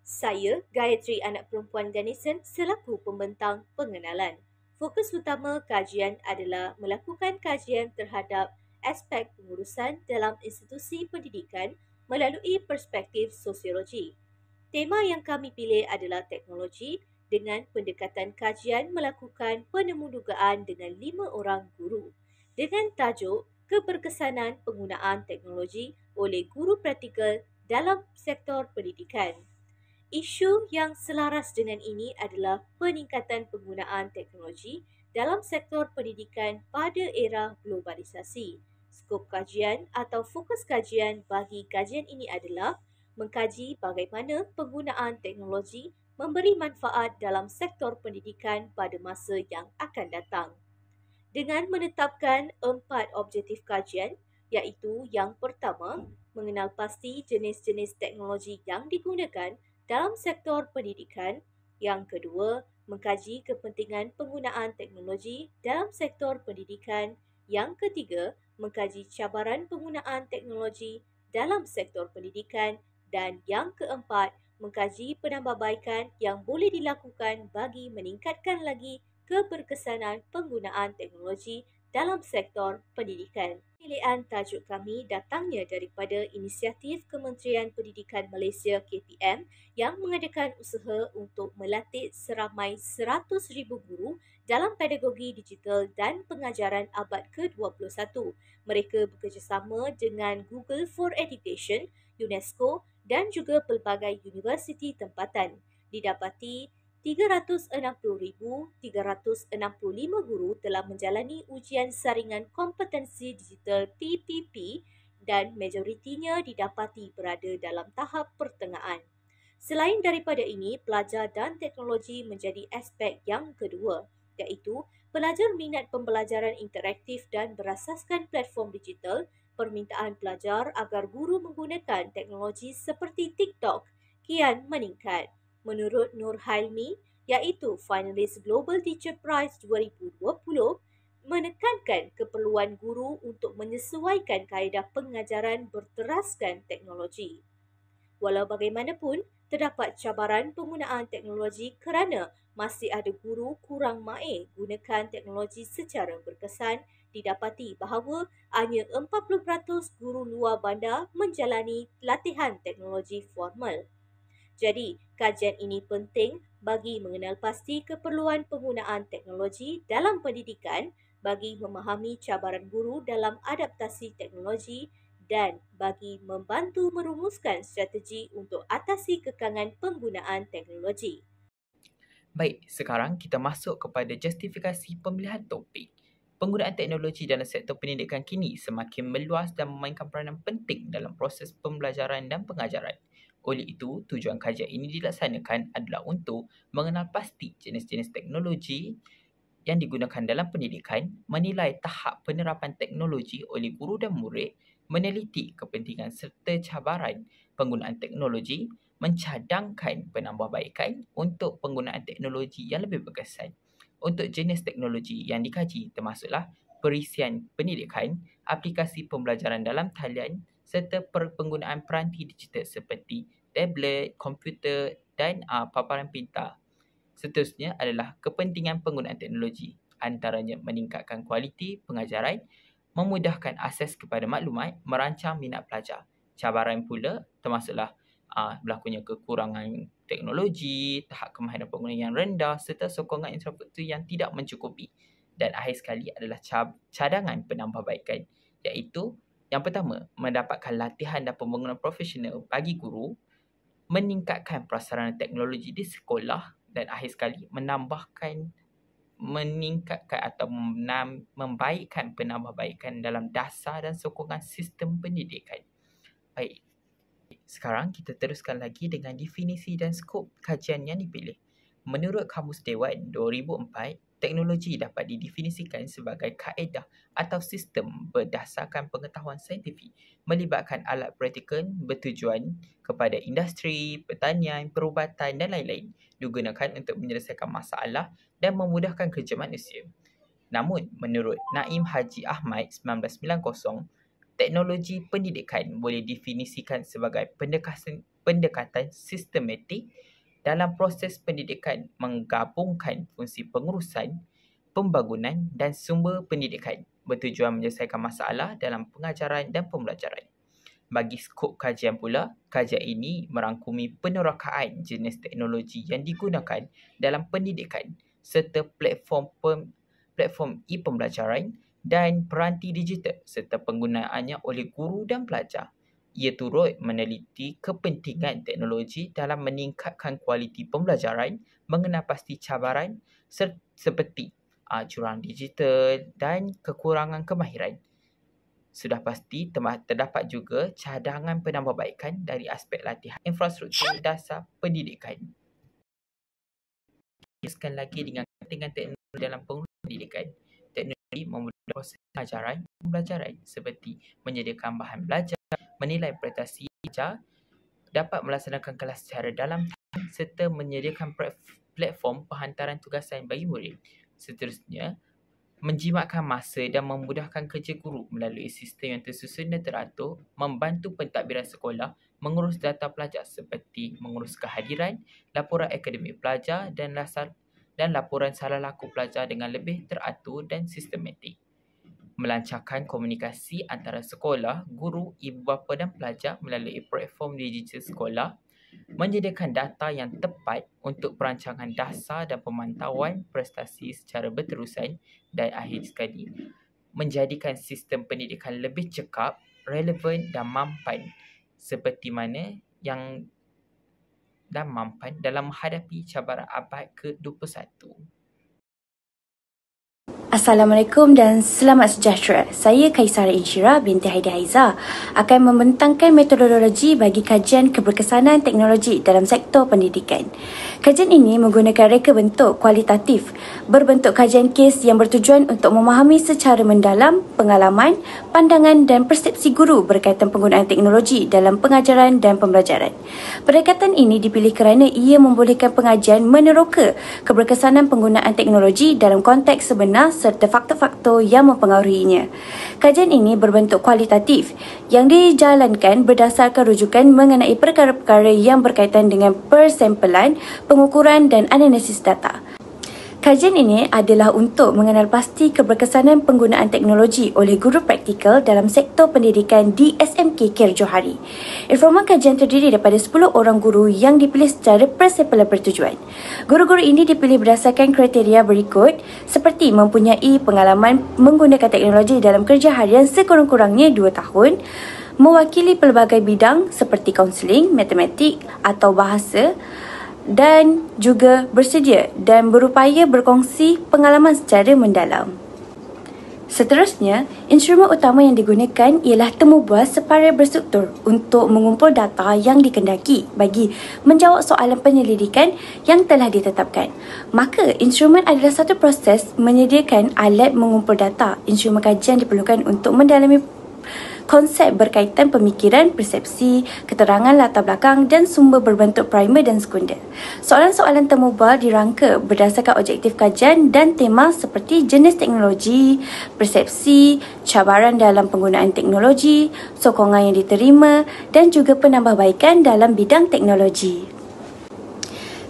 Saya, Gayatri anak perempuan Ganesan selaku pembentang pengenalan. Fokus utama kajian adalah melakukan kajian terhadap aspek pengurusan dalam institusi pendidikan melalui perspektif sosiologi. Tema yang kami pilih adalah teknologi dengan pendekatan kajian melakukan penemudugaan dengan 5 orang guru dengan tajuk keberkesanan penggunaan teknologi oleh guru praktikal dalam sektor pendidikan. Isu yang selaras dengan ini adalah peningkatan penggunaan teknologi dalam sektor pendidikan pada era globalisasi. Skop kajian atau fokus kajian bagi kajian ini adalah mengkaji bagaimana penggunaan teknologi memberi manfaat dalam sektor pendidikan pada masa yang akan datang dengan menetapkan 4 objektif kajian iaitu yang pertama, mengenal pasti jenis-jenis teknologi yang digunakan dalam sektor pendidikan. Yang kedua, mengkaji kepentingan penggunaan teknologi dalam sektor pendidikan. Yang ketiga, mengkaji cabaran penggunaan teknologi dalam sektor pendidikan. Dan yang keempat, mengkaji penambahbaikan yang boleh dilakukan bagi meningkatkan lagi keberkesanan penggunaan teknologi dalam sektor pendidikan. Pilihan tajuk kami datangnya daripada inisiatif Kementerian Pendidikan Malaysia KPM yang mengadakan usaha untuk melatih seramai 100,000 guru dalam pedagogi digital dan pengajaran abad ke-21. Mereka bekerjasama dengan Google for Education, UNESCO dan juga pelbagai universiti tempatan. Didapati 360,365 guru telah menjalani ujian saringan kompetensi digital PPP dan majoritinya didapati berada dalam tahap pertengahan. Selain daripada ini, pelajar dan teknologi menjadi aspek yang kedua, iaitu pelajar minat pembelajaran interaktif dan berasaskan platform digital. Permintaan pelajar agar guru menggunakan teknologi seperti TikTok kian meningkat. Menurut Nur Hailmi, iaitu finalis Global Teacher Prize 2020, menekankan keperluan guru untuk menyesuaikan kaedah pengajaran berteraskan teknologi. Walau bagaimanapun, terdapat cabaran penggunaan teknologi kerana masih ada guru kurang mahir gunakan teknologi secara berkesan. Didapati bahawa hanya 40% guru luar bandar menjalani latihan teknologi formal. Jadi, kajian ini penting bagi mengenal pasti keperluan penggunaan teknologi dalam pendidikan bagi memahami cabaran guru dalam adaptasi teknologi dan bagi membantu merumuskan strategi untuk atasi kekangan penggunaan teknologi. Baik, sekarang kita masuk kepada justifikasi pemilihan topik. Penggunaan teknologi dalam sektor pendidikan kini semakin meluas dan memainkan peranan penting dalam proses pembelajaran dan pengajaran. Oleh itu, tujuan kajian ini dilaksanakan adalah untuk mengenal pasti jenis-jenis teknologi yang digunakan dalam pendidikan, menilai tahap penerapan teknologi oleh guru dan murid, meneliti kepentingan serta cabaran penggunaan teknologi, mencadangkan penambahbaikan untuk penggunaan teknologi yang lebih berkesan. Untuk jenis teknologi yang dikaji termasuklah perisian pendidikan, aplikasi pembelajaran dalam talian serta penggunaan peranti digital seperti tablet, komputer dan paparan pintar. Seterusnya adalah kepentingan penggunaan teknologi, antaranya meningkatkan kualiti pengajaran, memudahkan akses kepada maklumat, merancang minat pelajar. Cabaran pula termasuklah berlakunya kekurangan teknologi, tahap kemahiran pengguna yang rendah serta sokongan infrastruktur yang tidak mencukupi. Dan akhir sekali adalah cadangan penambahbaikan, iaitu yang pertama, mendapatkan latihan dan pembangunan profesional bagi guru, meningkatkan prasarana teknologi di sekolah dan akhir sekali meningkatkan atau membaikkan penambahbaikan dalam dasar dan sokongan sistem pendidikan. Baik, sekarang kita teruskan lagi dengan definisi dan skop kajian yang dipilih. Menurut Kamus Dewan 2004, teknologi dapat didefinisikan sebagai kaedah atau sistem berdasarkan pengetahuan saintifik melibatkan alat praktikal bertujuan kepada industri, pertanian, perubatan dan lain-lain, digunakan untuk menyelesaikan masalah dan memudahkan kerja manusia. Namun, menurut Naim Haji Ahmad 1990, teknologi pendidikan boleh definisikan sebagai pendekatan sistematik dalam proses pendidikan menggabungkan fungsi pengurusan, pembangunan dan sumber pendidikan bertujuan menyelesaikan masalah dalam pengajaran dan pembelajaran. Bagi skop kajian pula, kajian ini merangkumi penerokaan jenis teknologi yang digunakan dalam pendidikan serta platform e-pembelajaran dan peranti digital serta penggunaannya oleh guru dan pelajar. Ia turut meneliti kepentingan teknologi dalam meningkatkan kualiti pembelajaran, mengenal pasti cabaran seperti jurang digital dan kekurangan kemahiran. Sudah pasti terdapat juga cadangan penambahbaikan dari aspek latihan infrastruktur dasar pendidikan. Teruskan lagi dengan kepentingan teknologi dalam pendidikan. Teknologi memudahkan proses pengajaran dan pembelajaran seperti menyediakan bahan belajar, menilai prestasi pelajar, dapat melaksanakan kelas secara dalam talian serta menyediakan platform penghantaran tugasan bagi murid. Seterusnya, menjimatkan masa dan memudahkan kerja guru melalui sistem yang tersusun dan teratur, membantu pentadbiran sekolah mengurus data pelajar seperti mengurus kehadiran, laporan akademik pelajar dan laporan salah laku pelajar dengan lebih teratur dan sistematik. Melancarkan komunikasi antara sekolah, guru, ibu bapa dan pelajar melalui platform digital sekolah, menyediakan data yang tepat untuk perancangan dasar dan pemantauan prestasi secara berterusan dan akhir sekali, menjadikan sistem pendidikan lebih cekap, relevan dan mampan seperti mana yang dan mampan dalam menghadapi cabaran abad ke-21. Assalamualaikum dan selamat sejahtera. Saya Kaisara Insyira binti Haida Haiza akan membentangkan metodologi bagi kajian keberkesanan teknologi dalam sektor pendidikan. Kajian ini menggunakan reka bentuk kualitatif berbentuk kajian kes yang bertujuan untuk memahami secara mendalam pengalaman, pandangan dan persepsi guru berkaitan penggunaan teknologi dalam pengajaran dan pembelajaran. Pendekatan ini dipilih kerana ia membolehkan pengajian meneroka keberkesanan penggunaan teknologi dalam konteks sebenar serta faktor-faktor yang mempengaruhinya. Kajian ini berbentuk kualitatif yang dijalankan berdasarkan rujukan mengenai perkara-perkara yang berkaitan dengan persampelan, pengukuran dan analisis data. Kajian ini adalah untuk mengenal pasti keberkesanan penggunaan teknologi oleh guru praktikal dalam sektor pendidikan di SMK KL Johari. Informan kajian terdiri daripada 10 orang guru yang dipilih secara persampelan bertujuan. Guru-guru ini dipilih berdasarkan kriteria berikut seperti mempunyai pengalaman menggunakan teknologi dalam kerja harian sekurang-kurangnya 2 tahun, mewakili pelbagai bidang seperti kaunseling, matematik atau bahasa, dan juga bersedia dan berupaya berkongsi pengalaman secara mendalam. Seterusnya, instrumen utama yang digunakan ialah temubual separuh berstruktur untuk mengumpul data yang dikendaki bagi menjawab soalan penyelidikan yang telah ditetapkan. Maka, instrumen adalah satu proses menyediakan alat mengumpul data. Instrumen kajian diperlukan untuk mendalami konsep berkaitan pemikiran, persepsi, keterangan latar belakang dan sumber berbentuk primer dan sekunder. Soalan-soalan temubual dirangka berdasarkan objektif kajian dan tema seperti jenis teknologi, persepsi, cabaran dalam penggunaan teknologi, sokongan yang diterima dan juga penambahbaikan dalam bidang teknologi.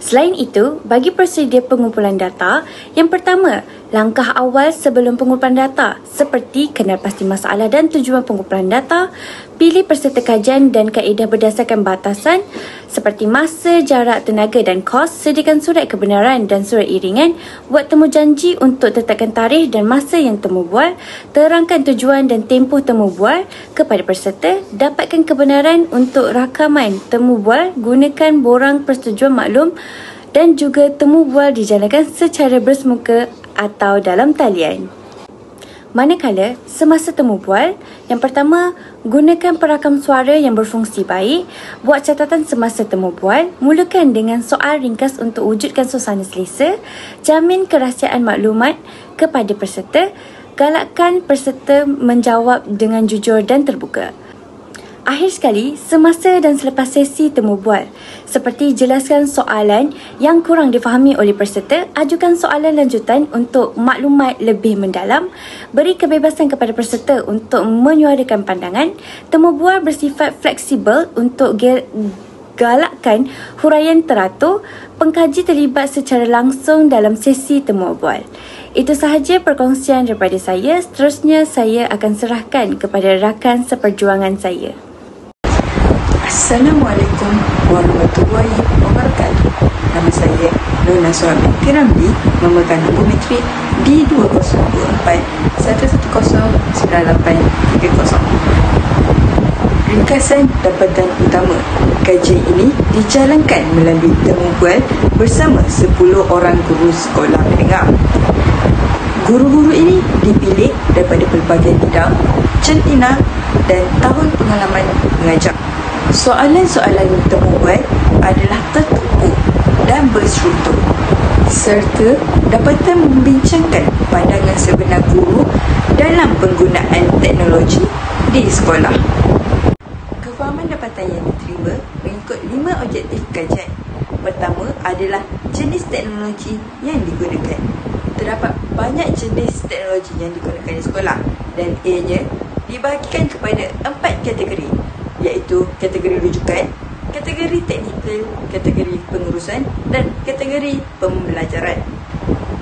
Selain itu, bagi prosedur pengumpulan data, yang pertama, langkah awal sebelum pengumpulan data seperti kenal pasti masalah dan tujuan pengumpulan data, pilih peserta kajian dan kaedah berdasarkan batasan seperti masa, jarak, tenaga dan kos, sediakan surat kebenaran dan surat iringan, buat temu janji untuk tetapkan tarikh dan masa yang temu bual, terangkan tujuan dan tempoh temu bual kepada peserta, dapatkan kebenaran untuk rakaman temu bual, gunakan borang persetujuan maklum dan juga temu bual dijalankan secara bersemuka atau dalam talian. Manakala semasa temu bual, yang pertama, gunakan perakam suara yang berfungsi baik, buat catatan semasa temu bual, mulakan dengan soal ringkas untuk wujudkan suasana selesa, jamin kerahsiaan maklumat kepada peserta, galakkan peserta menjawab dengan jujur dan terbuka. Akhir sekali, semasa dan selepas sesi temu bual, seperti jelaskan soalan yang kurang difahami oleh peserta, ajukan soalan lanjutan untuk maklumat lebih mendalam, beri kebebasan kepada peserta untuk menyuarakan pandangan. Temu bual bersifat fleksibel untuk galakkan huraian teratur, pengkaji terlibat secara langsung dalam sesi temu bual. Itu sahaja perkongsian daripada saya. Seterusnya saya akan serahkan kepada rakan seperjuangan saya. Assalamualaikum warahmatullahi wabarakatuh. Nama saya Nona Suhaib binti Ramli, memegang nombor metrik D20411098330. Ringkasan dapatan utama. Kajian ini dijalankan melalui temu bual bersama 10 orang guru sekolah menengah. Guru-guru ini dipilih daripada pelbagai bidang, centina dan tahun pengalaman mengajar. Soalan-soalan temu bual adalah tertutup dan berstruktur, serta dapatan membincangkan pandangan sebenar guru dalam penggunaan teknologi di sekolah. Kefahaman dapatan yang diterima mengikut 5 objektif kajian. Pertama adalah jenis teknologi yang digunakan. Terdapat banyak jenis teknologi yang digunakan di sekolah dan ianya dibahagikan kepada 4 kategori, iaitu kategori rujukan, kategori teknikal, kategori pengurusan dan kategori pembelajaran.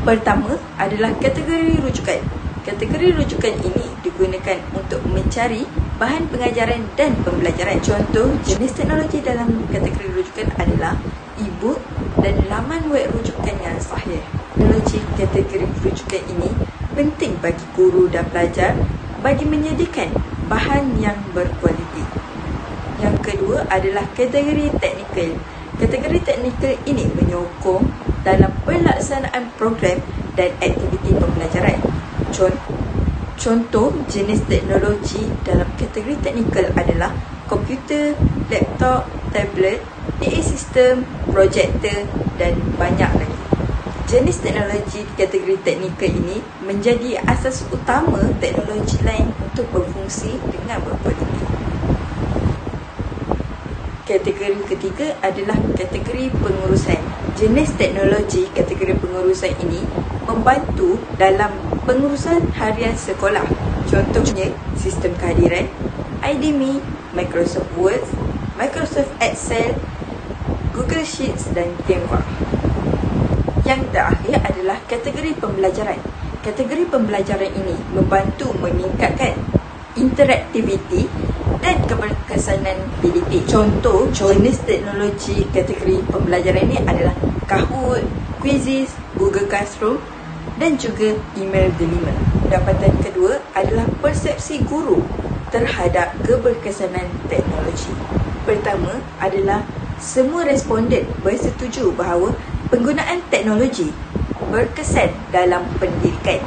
Pertama adalah kategori rujukan. Kategori rujukan ini digunakan untuk mencari bahan pengajaran dan pembelajaran. Contoh jenis teknologi dalam kategori rujukan adalah e-book dan laman web rujukan yang sahih. Teknologi kategori rujukan ini penting bagi guru dan pelajar bagi menyediakan bahan yang berkualiti. Yang kedua adalah kategori teknikal. Kategori teknikal ini menyokong dalam pelaksanaan program dan aktiviti pembelajaran. Contoh jenis teknologi dalam kategori teknikal adalah komputer, laptop, tablet, PA sistem, projektor dan banyak lagi. Jenis teknologi kategori teknikal ini menjadi asas utama teknologi lain untuk berfungsi dengan berkualiti. Kategori ketiga adalah kategori pengurusan. Jenis teknologi kategori pengurusan ini membantu dalam pengurusan harian sekolah. Contohnya sistem kehadiran, IDMe, Microsoft Word, Microsoft Excel, Google Sheets dan Canva. Yang terakhir adalah kategori pembelajaran. Kategori pembelajaran ini membantu meningkatkan interaktiviti dan keberkesanan PDP. Contoh jenis teknologi kategori pembelajaran ini adalah Kahoot, Quizzes, Google Classroom dan juga email delivery. Dapatan kedua adalah persepsi guru terhadap keberkesanan teknologi. Pertama adalah semua responden bersetuju bahawa penggunaan teknologi berkesan dalam pendidikan.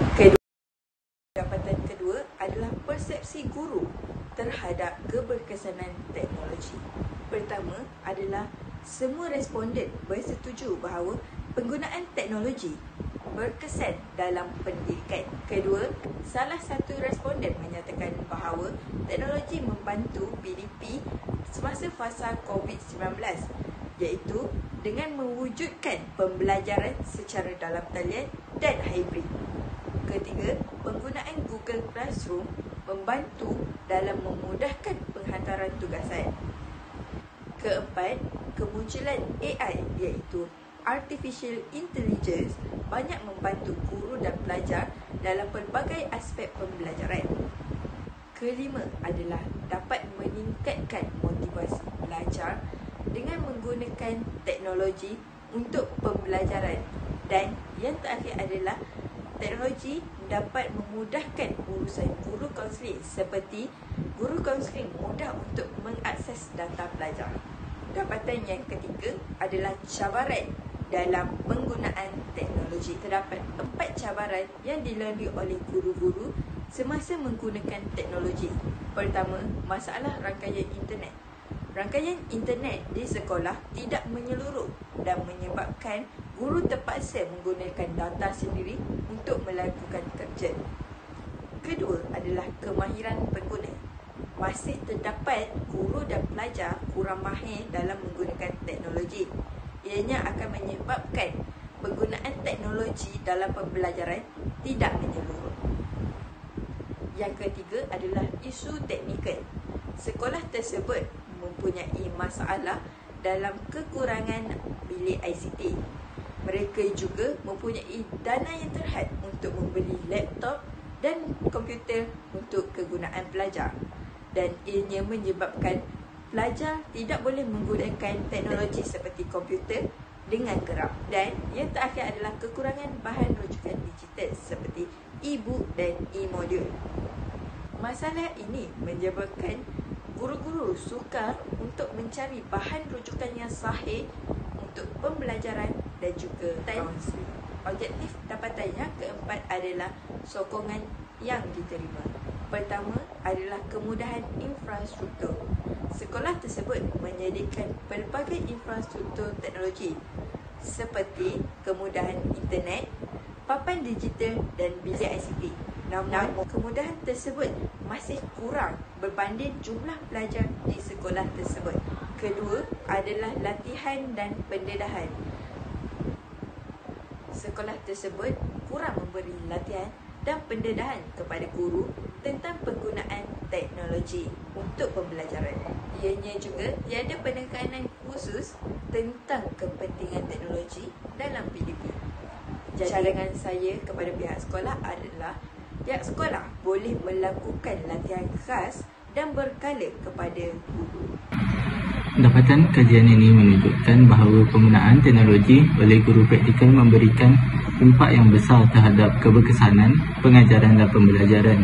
Dapatan kedua adalah persepsi guru terhadap keberkesanan teknologi. Pertama adalah semua responden bersetuju bahawa penggunaan teknologi berkesan dalam pendidikan. Kedua, salah satu responden menyatakan bahawa teknologi membantu PDP semasa fasa COVID-19, iaitu dengan mewujudkan pembelajaran secara dalam talian dan hybrid. Ketiga, penggunaan Google Classroom membantu dalam memudahkan penghantaran tugasan. Keempat, kemunculan AI iaitu Artificial Intelligence banyak membantu guru dan pelajar dalam pelbagai aspek pembelajaran. Kelima adalah dapat meningkatkan motivasi belajar dengan menggunakan teknologi untuk pembelajaran. Dan yang terakhir adalah teknologi dapat memudahkan urusan guru kaunseling, seperti guru kaunseling mudah untuk mengakses data pelajar. Dapatan yang ketiga adalah cabaran dalam penggunaan teknologi. Terdapat 4 cabaran yang dilalui oleh guru-guru semasa menggunakan teknologi. Pertama, masalah rangkaian internet. Rangkaian internet di sekolah tidak menyeluruh dan menyebabkan guru terpaksa menggunakan data sendiri untuk melakukan kerja. Kedua adalah kemahiran pengguna. Masih terdapat guru dan pelajar kurang mahir dalam menggunakan teknologi. Ianya akan menyebabkan penggunaan teknologi dalam pembelajaran tidak menyeluruh. Yang ketiga adalah isu teknikal. Sekolah tersebut mempunyai masalah dalam kekurangan bilik ICT. Mereka juga mempunyai dana yang terhad untuk membeli laptop dan komputer untuk kegunaan pelajar. Dan ianya menyebabkan pelajar tidak boleh menggunakan teknologi seperti komputer dengan kerap. Dan yang terakhir adalah kekurangan bahan rujukan digital seperti e-book dan e-modul. Masalah ini menyebabkan guru-guru sukar untuk mencari bahan rujukan yang sahih untuk pembelajaran dan juga kaunseling. Objektif dapatan yang keempat adalah sokongan yang diterima. Pertama adalah kemudahan infrastruktur. Sekolah tersebut menyediakan pelbagai infrastruktur teknologi seperti kemudahan internet, papan digital dan bilik ICT. Namun, kemudahan tersebut masih kurang berbanding jumlah pelajar di sekolah tersebut. Kedua adalah latihan dan pendedahan. Sekolah tersebut kurang memberi latihan dan pendedahan kepada guru tentang penggunaan teknologi untuk pembelajaran. Ianya juga tiada penekanan khusus tentang kepentingan teknologi dalam PDP. Cadangan saya kepada pihak sekolah adalah pihak sekolah boleh melakukan latihan khas dan berkala kepada guru. Dapatan kajian ini menunjukkan bahawa penggunaan teknologi oleh guru praktikal memberikan impak yang besar terhadap keberkesanan pengajaran dan pembelajaran.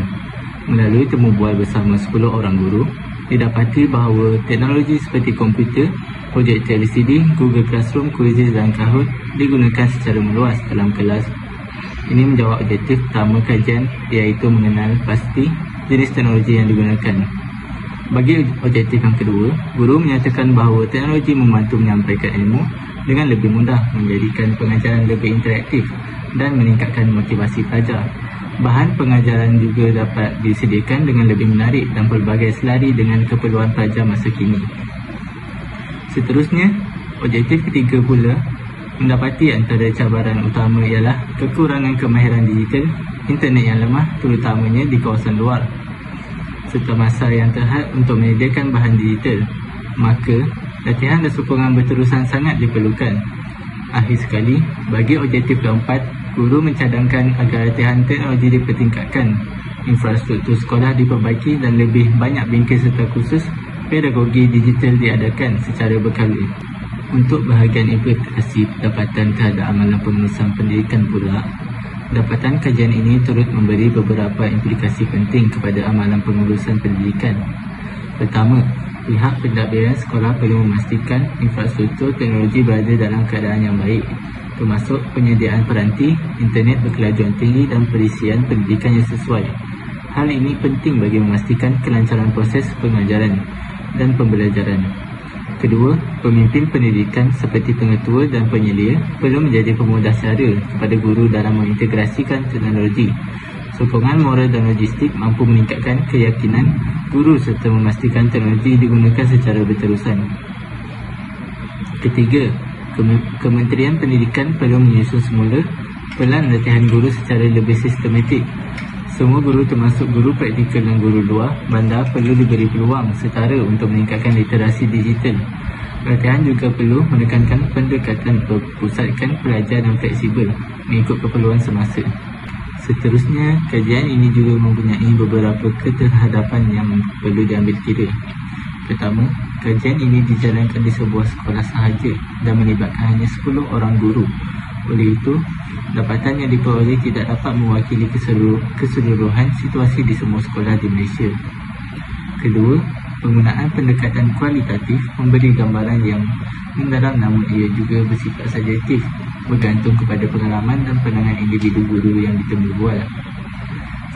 Melalui temu bual bersama 10 orang guru, didapati bahawa teknologi seperti komputer, projektor LCD, Google Classroom, Quizzes dan Kahoot digunakan secara meluas dalam kelas. Ini menjawab objektif utama kajian, iaitu mengenal pasti jenis teknologi yang digunakan. Bagi objektif yang kedua, guru menyatakan bahawa teknologi membantu menyampaikan ilmu dengan lebih mudah, menjadikan pengajaran lebih interaktif dan meningkatkan motivasi pelajar. Bahan pengajaran juga dapat disediakan dengan lebih menarik dan pelbagai selari dengan keperluan pelajar masa kini. Seterusnya, objektif ketiga pula mendapati antara cabaran utama ialah kekurangan kemahiran digital, internet yang lemah terutamanya di kawasan luar, serta masa yang terhad untuk menyediakan bahan digital. Maka, latihan dan sokongan berterusan sangat diperlukan. Akhir sekali, bagi objektif keempat, guru mencadangkan agar latihan teknologi dipertingkatkan, infrastruktur sekolah diperbaiki dan lebih banyak bingkai serta kursus pedagogi digital diadakan secara berkala. Untuk bahagian implementasi pendapatan terhadap amalan pengurusan pendidikan pula, dapatan kajian ini turut memberi beberapa implikasi penting kepada amalan pengurusan pendidikan. Pertama, pihak pentadbiran sekolah perlu memastikan infrastruktur teknologi berada dalam keadaan yang baik, termasuk penyediaan peranti, internet berkelajuan tinggi dan perisian pendidikan yang sesuai. Hal ini penting bagi memastikan kelancaran proses pengajaran dan pembelajaran. Kedua, pemimpin pendidikan seperti pengetua dan penyelia perlu menjadi pemudah cara kepada guru dalam mengintegrasikan teknologi. Sokongan moral dan logistik mampu meningkatkan keyakinan guru serta memastikan teknologi digunakan secara berterusan. Ketiga, Kementerian Pendidikan perlu menyusun semula pelan latihan guru secara lebih sistematik. Semua guru termasuk guru praktikal dan guru luar bandar perlu diberi peluang setara untuk meningkatkan literasi digital. Latihan juga perlu menekankan pendekatan berpusatkan pelajar dan fleksibel mengikut keperluan semasa. Seterusnya, kajian ini juga mempunyai beberapa keterhadapan yang perlu diambil kira. Pertama, kajian ini dijalankan di sebuah sekolah sahaja dan melibatkan hanya 10 orang guru. Oleh itu, dapatan yang diperoleh tidak dapat mewakili keseluruhan situasi di semua sekolah di Malaysia. Kedua, penggunaan pendekatan kualitatif memberi gambaran yang mendalam namun ia juga bersifat subjektif, bergantung kepada pengalaman dan pandangan individu guru yang ditemu bual.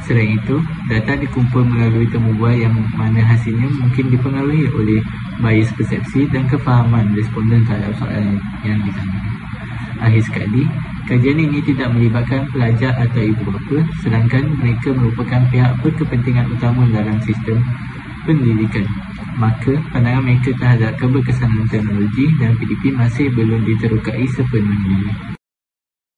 Selain itu, data dikumpul melalui temu bual yang mana hasilnya mungkin dipengaruhi oleh bias persepsi dan kefahaman responden terhadap soalan yang ditanya. Akhir sekali, kajian ini tidak melibatkan pelajar atau ibu bapa, sedangkan mereka merupakan pihak berkepentingan utama dalam sistem pendidikan. Maka, pandangan mereka terhadap keberkesanan teknologi dan PDP masih belum diterokai sepenuhnya.